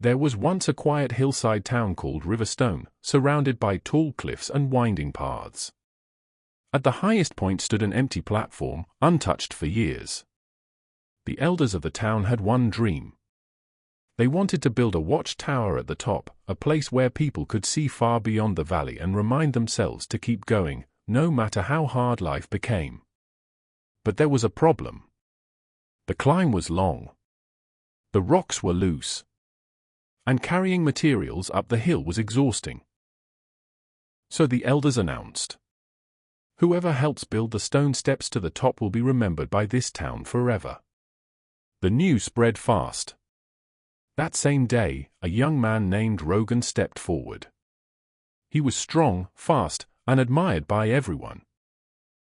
There was once a quiet hillside town called Riverstone, surrounded by tall cliffs and winding paths. At the highest point stood an empty platform, untouched for years. The elders of the town had one dream. They wanted to build a watchtower at the top, a place where people could see far beyond the valley and remind themselves to keep going, no matter how hard life became. But there was a problem. The climb was long. The rocks were loose. And carrying materials up the hill was exhausting. So the elders announced, "Whoever helps build the stone steps to the top will be remembered by this town forever." The news spread fast. That same day, a young man named Rogan stepped forward. He was strong, fast, and admired by everyone.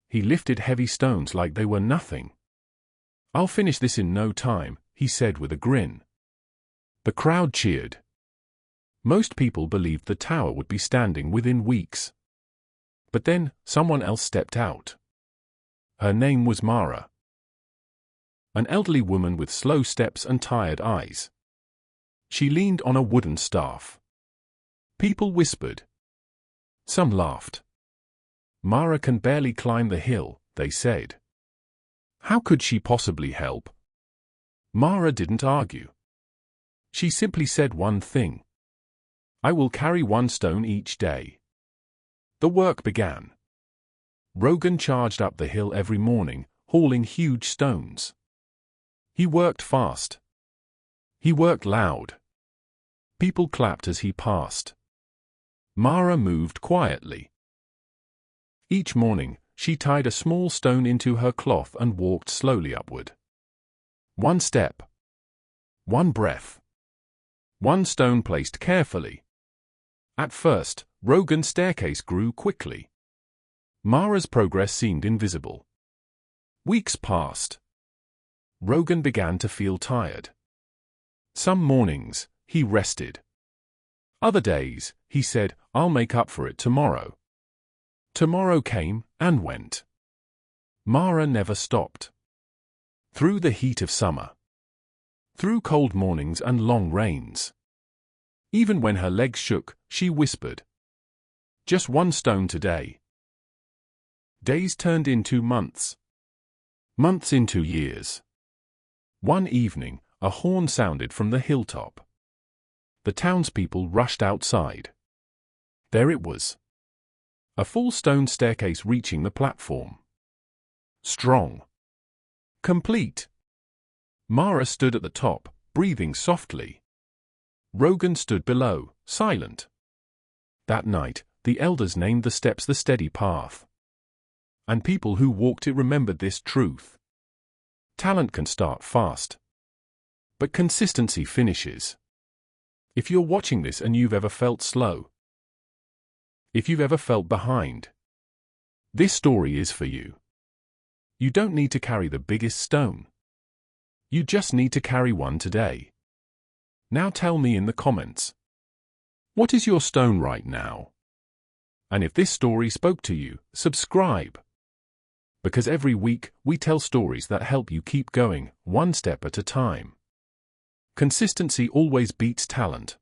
He lifted heavy stones like they were nothing. "I'll finish this in no time," he said with a grin. The crowd cheered. Most people believed the tower would be standing within weeks. But then, someone else stepped out. Her name was Mara. An elderly woman with slow steps and tired eyes. She leaned on a wooden staff. People whispered. Some laughed. "Mara can barely climb the hill," they said. How could she possibly help? Mara didn't argue. She simply said one thing. "I will carry one stone each day." The work began. Rogan charged up the hill every morning, hauling huge stones. He worked fast. He worked loud. People clapped as he passed. Mara moved quietly. Each morning, she tied a small stone into her cloth and walked slowly upward. One step. One breath. One stone placed carefully. At first, Rogan's staircase grew quickly. Mara's progress seemed invisible. Weeks passed. Rogan began to feel tired. Some mornings, he rested. Other days, he said, "I'll make up for it tomorrow." Tomorrow came and went. Mara never stopped. Through the heat of summer. Through cold mornings and long rains. Even when her legs shook, she whispered, "Just one stone today." Days turned into months. Months into years. One evening, a horn sounded from the hilltop. The townspeople rushed outside. There it was. A full stone staircase reaching the platform. Strong. Complete. Mara stood at the top, breathing softly. Rogan stood below, silent. That night, the elders named the steps the steady path. And people who walked it remembered this truth. Talent can start fast. But consistency finishes. If you're watching this and you've ever felt slow, if you've ever felt behind, this story is for you. You don't need to carry the biggest stone. You just need to carry one today. Now tell me in the comments. What is your stone right now? And if this story spoke to you, subscribe. Because every week, we tell stories that help you keep going, one step at a time. Consistency always beats talent.